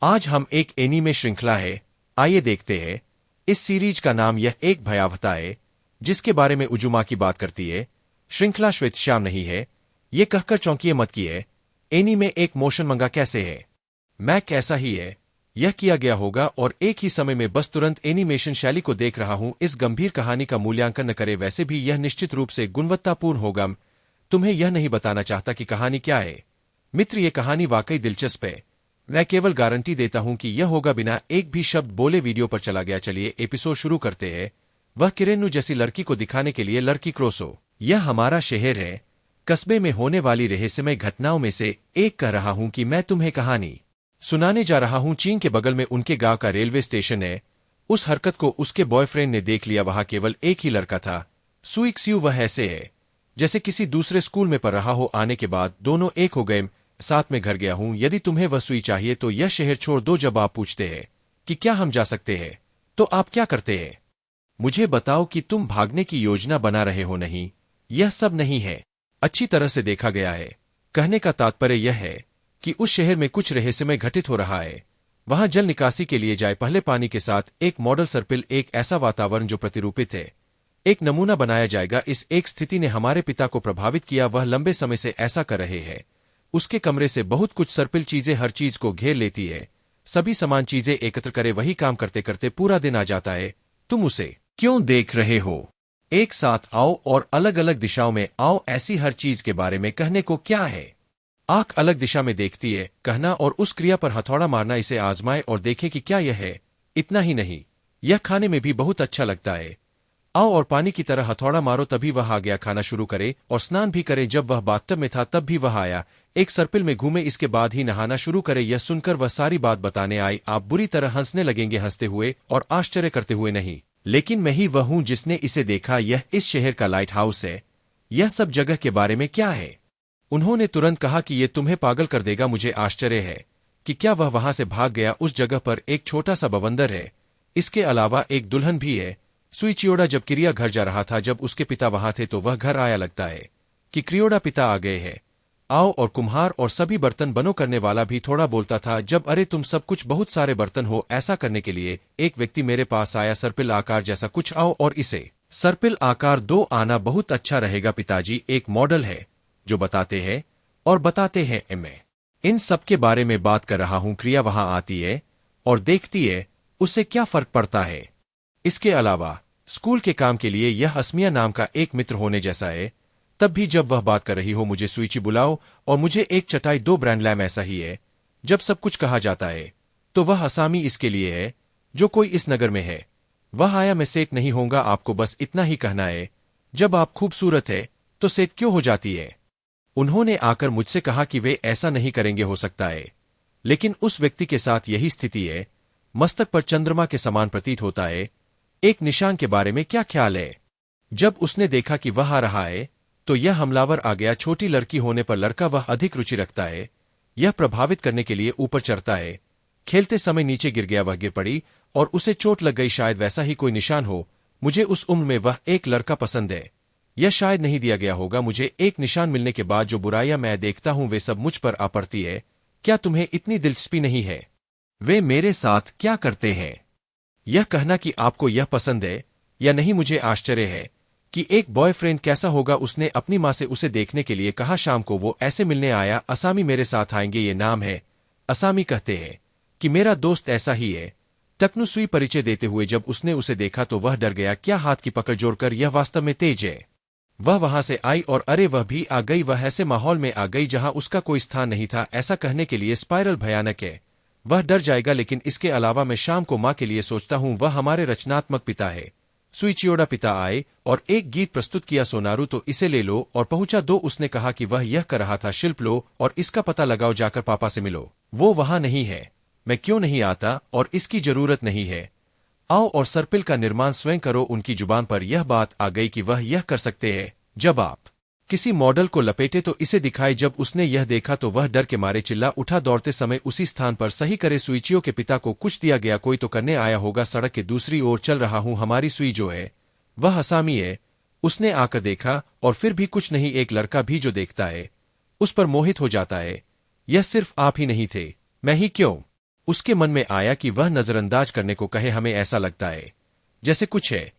आज हम एक एनीमे श्रृंखला है, आइए देखते हैं। इस सीरीज का नाम यह एक भयावहता है जिसके बारे में उजुमा की बात करती है। श्रृंखला श्वेत श्याम नहीं है, ये कहकर चौंकिए मत किए। एनीमे एक मोशन मंगा कैसे है, मैं कैसा ही है, यह किया गया होगा और एक ही समय में बस तुरंत एनिमेशन शैली को देख रहा हूं। इस गंभीर कहानी का मूल्यांकन न करे, वैसे भी यह निश्चित रूप से गुणवत्तापूर्ण होगा। तुम्हें यह नहीं बताना चाहता कि कहानी क्या है मित्र, ये कहानी वाकई दिलचस्प है। मैं केवल गारंटी देता हूं कि यह होगा बिना एक भी शब्द बोले। वीडियो पर चला गया, चलिए एपिसोड शुरू करते हैं। वह किरेनु जैसी लड़की को दिखाने के लिए लड़की क्रोसो, यह हमारा शहर है, कस्बे में होने वाली रहस्यमय घटनाओं में से एक कह रहा हूं कि मैं तुम्हें कहानी सुनाने जा रहा हूं। चीन के बगल में उनके गांव का रेलवे स्टेशन है। उस हरकत को उसके बॉयफ्रेंड ने देख लिया। वहां केवल एक ही लड़का था, सुइक्सियू। वह ऐसे है जैसे किसी दूसरे स्कूल में पढ़ रहा हो। आने के बाद दोनों एक हो गए। साथ में घर गया हूं। यदि तुम्हें वह सुई चाहिए तो यह शहर छोड़ दो। जब आप पूछते हैं कि क्या हम जा सकते हैं तो आप क्या करते हैं, मुझे बताओ कि तुम भागने की योजना बना रहे हो। नहीं, यह सब नहीं है, अच्छी तरह से देखा गया है। कहने का तात्पर्य यह है कि उस शहर में कुछ रहस्यमय घटित हो रहा है। वहां जल निकासी के लिए जाए, पहले पानी के साथ एक मॉडल सर्पिल, एक ऐसा वातावरण जो प्रतिरूपित है। एक नमूना बनाया जाएगा। इस एक स्थिति ने हमारे पिता को प्रभावित किया। वह लंबे समय से ऐसा कर रहे हैं। उसके कमरे से बहुत कुछ सर्पिल चीजें हर चीज को घेर लेती है। सभी समान चीजें एकत्र करे, वही काम करते करते पूरा दिन आ जाता है। तुम उसे क्यों देख रहे हो? एक साथ आओ और अलग अलग दिशाओं में आओ। ऐसी हर चीज के बारे में कहने को क्या है? आंख अलग दिशा में देखती है, कहना और उस क्रिया पर हथौड़ा मारना। इसे आजमाए और देखे कि क्या यह है। इतना ही नहीं, यह खाने में भी बहुत अच्छा लगता है। आओ और पानी की तरह हथौड़ा मारो, तभी वह आ गया। खाना शुरू करे और स्नान भी करे। जब वह बाथटब में था तब भी वह आया। एक सर्पिल में घूमे, इसके बाद ही नहाना शुरू करे। यह सुनकर वह सारी बात बताने आई। आप बुरी तरह हंसने लगेंगे, हंसते हुए और आश्चर्य करते हुए नहीं, लेकिन मैं ही वह हूं जिसने इसे देखा। यह इस शहर का लाइट हाउस है। यह सब जगह के बारे में क्या है? उन्होंने तुरंत कहा कि यह तुम्हें पागल कर देगा। मुझे आश्चर्य है कि क्या वह वहां से भाग गया। उस जगह पर एक छोटा सा बवंदर है, इसके अलावा एक दुल्हन भी है। सुइचियोडा जब क्रिया घर जा रहा था, जब उसके पिता वहां थे तो वह घर आया। लगता है कि क्रियोडा पिता आ गए हैं। आओ और कुम्हार और सभी बर्तन बनो करने वाला भी थोड़ा बोलता था। जब अरे तुम सब कुछ बहुत सारे बर्तन हो। ऐसा करने के लिए एक व्यक्ति मेरे पास आया, सर्पिल आकार जैसा कुछ। आओ और इसे सर्पिल आकार दो, आना बहुत अच्छा रहेगा। पिताजी एक मॉडल है जो बताते हैं और बताते हैं। मैं इन सब के बारे में बात कर रहा हूं। क्रिया वहां आती है और देखती है, उससे क्या फर्क पड़ता है? इसके अलावा स्कूल के काम के लिए यह असमिया नाम का एक मित्र होने जैसा है। तब भी जब वह बात कर रही हो, मुझे सुइची बुलाओ और मुझे एक चटाई दो। ब्रांड लैम ऐसा ही है। जब सब कुछ कहा जाता है तो वह असामी इसके लिए है जो कोई इस नगर में है। वह आया, मैं सेठ नहीं होऊंगा। आपको बस इतना ही कहना है, जब आप खूबसूरत है तो सेठ क्यों हो जाती है? उन्होंने आकर मुझसे कहा कि वे ऐसा नहीं करेंगे। हो सकता है, लेकिन उस व्यक्ति के साथ यही स्थिति है। मस्तक पर चंद्रमा के समान प्रतीत होता है। एक निशान के बारे में क्या ख्याल है? जब उसने देखा कि वह आ रहा है तो यह हमलावर आ गया। छोटी लड़की होने पर लड़का वह अधिक रुचि रखता है। यह प्रभावित करने के लिए ऊपर चढ़ता है। खेलते समय नीचे गिर गया। वह गिर पड़ी और उसे चोट लग गई। शायद वैसा ही कोई निशान हो। मुझे उस उम्र में वह एक लड़का पसंद है। यह शायद नहीं दिया गया होगा। मुझे एक निशान मिलने के बाद जो बुराइयां मैं देखता हूं वे सब मुझ पर आ पड़ती है। क्या तुम्हें इतनी दिलचस्पी नहीं है वे मेरे साथ क्या करते हैं? यह कहना कि आपको यह पसंद है या नहीं। मुझे आश्चर्य है कि एक बॉयफ्रेंड कैसा होगा। उसने अपनी मां से उसे देखने के लिए कहा। शाम को वो ऐसे मिलने आया। असामी मेरे साथ आएंगे, ये नाम है असामी। कहते हैं कि मेरा दोस्त ऐसा ही है। टकनुसुई परिचय देते हुए जब उसने उसे देखा तो वह डर गया। क्या हाथ की पकड़ जोड़कर, यह वास्तव में तेज है। वह वहां से आई और अरे वह भी आ गई। वह ऐसे माहौल में आ गई जहां उसका कोई स्थान नहीं था। ऐसा कहने के लिए स्पाइरल भयानक है। वह डर जाएगा, लेकिन इसके अलावा मैं शाम को मां के लिए सोचता हूं। वह हमारे रचनात्मक पिता है। सुइचियोडा पिता आए और एक गीत प्रस्तुत किया। सोनारू तो इसे ले लो और पहुंचा दो। उसने कहा कि वह यह कर रहा था। शिल्प लो और इसका पता लगाओ, जाकर पापा से मिलो। वो वहां नहीं है। मैं क्यों नहीं आता और इसकी जरूरत नहीं है। आओ और सर्पिल का निर्माण स्वयं करो। उनकी जुबान पर यह बात आ गई कि वह यह कर सकते हैं। जब आप किसी मॉडल को लपेटे तो इसे दिखाए। जब उसने यह देखा तो वह डर के मारे चिल्ला उठा। दौड़ते समय उसी स्थान पर सही करे। सुइचियो के पिता को कुछ दिया गया, कोई तो करने आया होगा। सड़क के दूसरी ओर चल रहा हूं। हमारी सुई जो है वह असामी है। उसने आकर देखा और फिर भी कुछ नहीं। एक लड़का भी जो देखता है उस पर मोहित हो जाता है। यह सिर्फ आप ही नहीं थे, मैं ही क्यों? उसके मन में आया कि वह नजरअंदाज करने को कहे, हमें ऐसा लगता है जैसे कुछ है।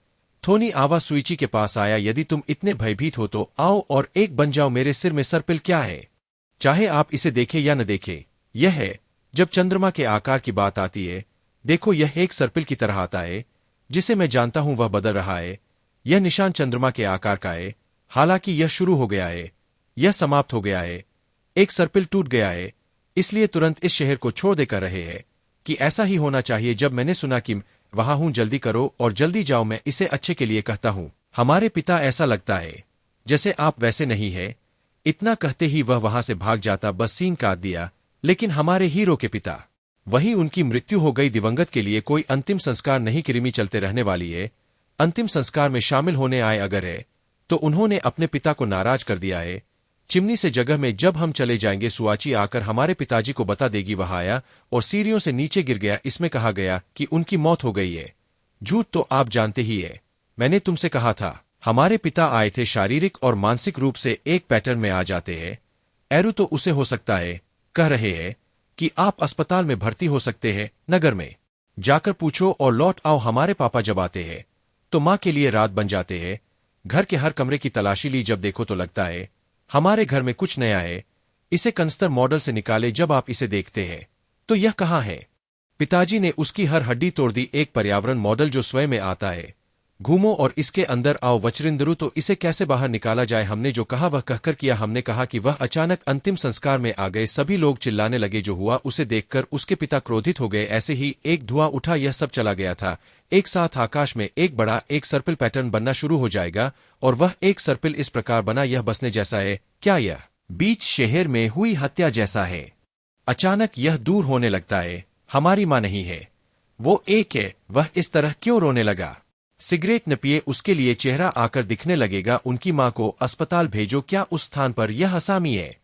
थोनी आवा सुइची के पास आया, यदि तुम इतने भयभीत हो तो आओ और एक बन जाओ। मेरे सिर में सर्पिल क्या है, चाहे आप इसे देखें या न देखें। यह है, जब चंद्रमा के आकार की बात आती है, देखो यह एक सर्पिल की तरह आता है, जिसे मैं जानता हूं वह बदल रहा है। यह निशान चंद्रमा के आकार का है, हालांकि यह शुरू हो गया है, यह समाप्त हो गया है। एक सर्पिल टूट गया है, इसलिए तुरंत इस शहर को छोड़ देकर रहे हैं कि ऐसा ही होना चाहिए। जब मैंने सुना कि वहां हूं, जल्दी करो और जल्दी जाओ, मैं इसे अच्छे के लिए कहता हूं। हमारे पिता, ऐसा लगता है जैसे आप वैसे नहीं है। इतना कहते ही वह वहां से भाग जाता, बस सीन काट दिया। लेकिन हमारे हीरो के पिता, वही उनकी मृत्यु हो गई। दिवंगत के लिए कोई अंतिम संस्कार नहीं, कृमि चलते रहने वाली है। अंतिम संस्कार में शामिल होने आए अगर है तो उन्होंने अपने पिता को नाराज कर दिया है। चिमनी से जगह में जब हम चले जाएंगे, सुआची आकर हमारे पिताजी को बता देगी। वह आया और सीढ़ियों से नीचे गिर गया। इसमें कहा गया कि उनकी मौत हो गई है। झूठ तो आप जानते ही है, मैंने तुमसे कहा था। हमारे पिता आए थे, शारीरिक और मानसिक रूप से एक पैटर्न में आ जाते हैं। एरू तो उसे हो सकता है, कह रहे हैं कि आप अस्पताल में भर्ती हो सकते हैं। नगर में जाकर पूछो और लौट आओ। हमारे पापा जब आते हैं तो माँ के लिए रात बन जाते हैं। घर के हर कमरे की तलाशी ली, जब देखो तो लगता है हमारे घर में कुछ नया है। इसे कंस्तर मॉडल से निकाले, जब आप इसे देखते हैं तो यह कहाँ है। पिताजी ने उसकी हर हड्डी तोड़ दी। एक पर्यावरण मॉडल जो स्वयं में आता है। घूमो और इसके अंदर आओ। वचरिंदरु, तो इसे कैसे बाहर निकाला जाए। हमने जो कहा वह कहकर किया। हमने कहा कि वह अचानक अंतिम संस्कार में आ गए। सभी लोग चिल्लाने लगे। जो हुआ उसे देखकर उसके पिता क्रोधित हो गए। ऐसे ही एक धुआं उठा, यह सब चला गया था। एक साथ आकाश में एक बड़ा एक सर्पिल पैटर्न बनना शुरू हो जाएगा, और वह एक सर्पिल इस प्रकार बना, यह बसने जैसा है। क्या यह बीच शहर में हुई हत्या जैसा है? अचानक यह दूर होने लगता है। हमारी माँ नहीं है, वो एक है। वह इस तरह क्यों रोने लगा? सिगरेट न पिए, उसके लिए चेहरा आकर दिखने लगेगा। उनकी माँ को अस्पताल भेजो। क्या उस स्थान पर यह असामी है?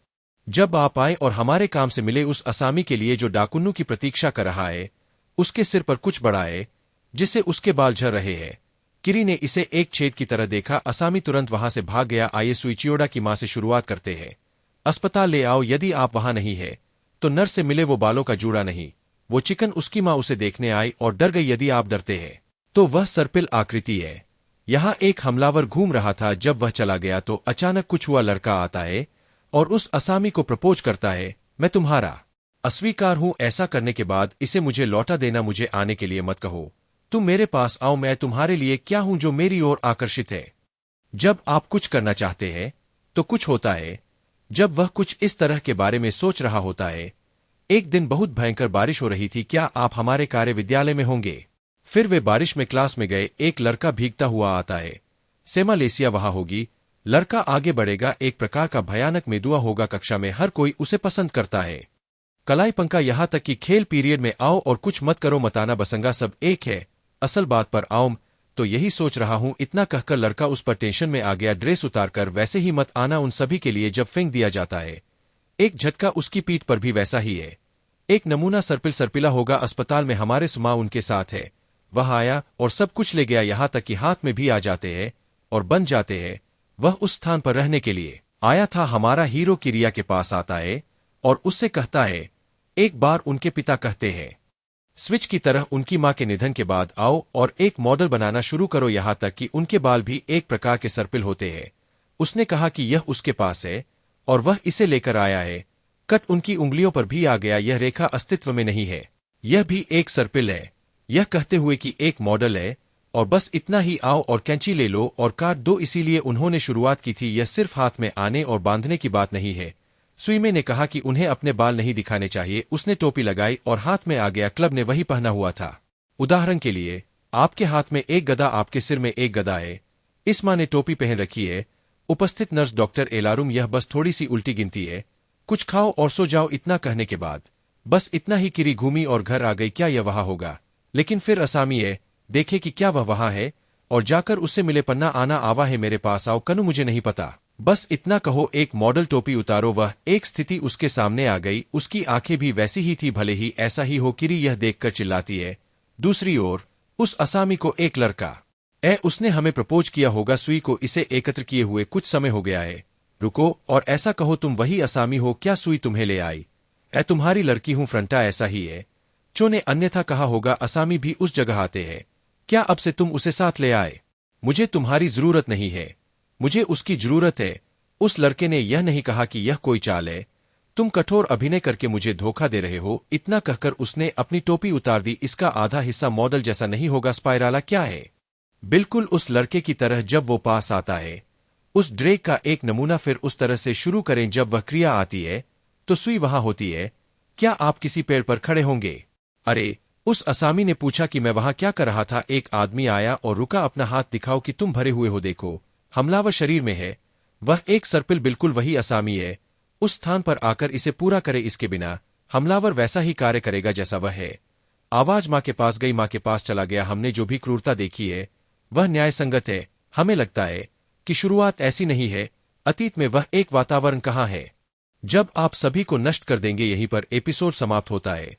जब आप आए और हमारे काम से मिले उस असामी के लिए जो डाकुन्नू की प्रतीक्षा कर रहा है, उसके सिर पर कुछ बड़ा है जिससे उसके बाल झड़ रहे हैं। किरी ने इसे एक छेद की तरह देखा। असामी तुरंत वहां से भाग गया। आइए सुइचियोडा की माँ से शुरुआत करते हैं। अस्पताल ले आओ। यदि आप वहां नहीं है तो नर्स से मिले। वो बालों का जूड़ा नहीं, वो चिकन। उसकी माँ उसे देखने आई और डर गई। यदि आप डरते हैं तो वह सर्पिल आकृति है। यहां एक हमलावर घूम रहा था। जब वह चला गया तो अचानक कुछ हुआ। लड़का आता है और उस असामी को प्रपोज करता है, मैं तुम्हारा अस्वीकार हूं। ऐसा करने के बाद इसे मुझे लौटा देना। मुझे आने के लिए मत कहो, तुम मेरे पास आओ। मैं तुम्हारे लिए क्या हूं जो मेरी ओर आकर्षित है? जब आप कुछ करना चाहते हैं तो कुछ होता है। जब वह कुछ इस तरह के बारे में सोच रहा होता है, एक दिन बहुत भयंकर बारिश हो रही थी। क्या आप हमारे कार्य विद्यालय में होंगे? फिर वे बारिश में क्लास में गए। एक लड़का भीगता हुआ आता है। सेमालेसिया वहां होगी। लड़का आगे बढ़ेगा। एक प्रकार का भयानक मेदुआ होगा। कक्षा में हर कोई उसे पसंद करता है। कलाई पंखा, यहां तक कि खेल पीरियड में आओ और कुछ मत करो। मताना बसंगा, सब एक है। असल बात पर आओ, तो यही सोच रहा हूं। इतना कहकर लड़का उस पर टेंशन में आ गया। ड्रेस उतारकर, वैसे ही मत आना। उन सभी के लिए जब फेंक दिया जाता है, एक झटका उसकी पीठ पर भी वैसा ही है। एक नमूना सर्पिल सर्पिला होगा। अस्पताल में हमारे सुमा उनके साथ है। वह आया और सब कुछ ले गया, यहां तक कि हाथ में भी आ जाते हैं और बन जाते हैं। वह उस स्थान पर रहने के लिए आया था। हमारा हीरो किरिया के पास आता है और उससे कहता है, एक बार उनके पिता कहते हैं, स्विच की तरह उनकी मां के निधन के बाद आओ और एक मॉडल बनाना शुरू करो। यहां तक कि उनके बाल भी एक प्रकार के सर्पिल होते हैं। उसने कहा कि यह उसके पास है और वह इसे लेकर आया है। कट उनकी उंगलियों पर भी आ गया। यह रेखा अस्तित्व में नहीं है, यह भी एक सर्पिल है। यह कहते हुए कि एक मॉडल है और बस इतना ही। आओ और कैंची ले लो और काट दो। इसीलिए उन्होंने शुरुआत की थी। यह सिर्फ हाथ में आने और बांधने की बात नहीं है। सुईमे ने कहा कि उन्हें अपने बाल नहीं दिखाने चाहिए। उसने टोपी लगाई और हाथ में आ गया। क्लब ने वही पहना हुआ था। उदाहरण के लिए, आपके हाथ में एक गदा, आपके सिर में एक गदा है। इस माँ ने टोपी पहन रखी है। उपस्थित नर्स डॉक्टर एलारुम, यह बस थोड़ी सी उल्टी गिनती है। कुछ खाओ और सो जाओ। इतना कहने के बाद बस इतना ही। किरी घूमी और घर आ गई। क्या यह वहां होगा? लेकिन फिर असामी है, देखे कि क्या वह वहां है और जाकर उससे मिले। पन्ना आना आवा है, मेरे पास आओ। कनु, मुझे नहीं पता, बस इतना कहो। एक मॉडल टोपी उतारो। वह एक स्थिति उसके सामने आ गई। उसकी आंखें भी वैसी ही थी। भले ही ऐसा ही हो। किरी यह देखकर चिल्लाती है। दूसरी ओर उस असामी को एक लड़का, उसने हमें प्रपोज किया होगा। सुई को इसे एकत्र किए हुए कुछ समय हो गया है। रुको और ऐसा कहो तुम वही असामी हो। क्या सुई तुम्हें ले आई? तुम्हारी लड़की हूं। फ्रंटा, ऐसा ही है। चो ने अन्यथा कहा होगा असामी भी उस जगह आते हैं, क्या अब से तुम उसे साथ ले आए? मुझे तुम्हारी जरूरत नहीं है, मुझे उसकी जरूरत है। उस लड़के ने यह नहीं कहा कि यह कोई चाल है, तुम कठोर अभिनय करके मुझे धोखा दे रहे हो। इतना कहकर उसने अपनी टोपी उतार दी। इसका आधा हिस्सा मॉडल जैसा नहीं होगा? स्पाइराला क्या है? बिल्कुल उस लड़के की तरह। जब वो पास आता है उस ड्रेक का एक नमूना, फिर उस तरह से शुरू करें। जब वह क्रिया आती है तो सुई वहां होती है। क्या आप किसी पेड़ पर खड़े होंगे? अरे, उस असामी ने पूछा कि मैं वहां क्या कर रहा था। एक आदमी आया और रुका। अपना हाथ दिखाओ कि तुम भरे हुए हो। देखो, हमलावर शरीर में है। वह एक सर्पिल, बिल्कुल वही असामी है। उस स्थान पर आकर इसे पूरा करे। इसके बिना हमलावर वैसा ही कार्य करेगा जैसा वह है। आवाज मां के पास गई, मां के पास चला गया। हमने जो भी क्रूरता देखी है वह न्यायसंगत है। हमें लगता है कि शुरुआत ऐसी नहीं है, अतीत में वह एक वातावरण कहाँ है जब आप सभी को नष्ट कर देंगे। यहीं पर एपिसोड समाप्त होता है।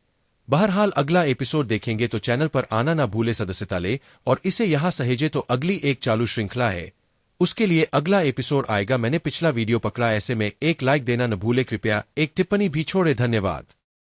बहरहाल अगला एपिसोड देखेंगे तो चैनल पर आना ना भूले, सदस्यता ले और इसे यहां सहेजे। तो अगली एक चालू श्रृंखला है, उसके लिए अगला एपिसोड आएगा। मैंने पिछला वीडियो पकड़ा, ऐसे में एक लाइक देना न भूले कृपया। एक टिप्पणी भी छोड़े। धन्यवाद।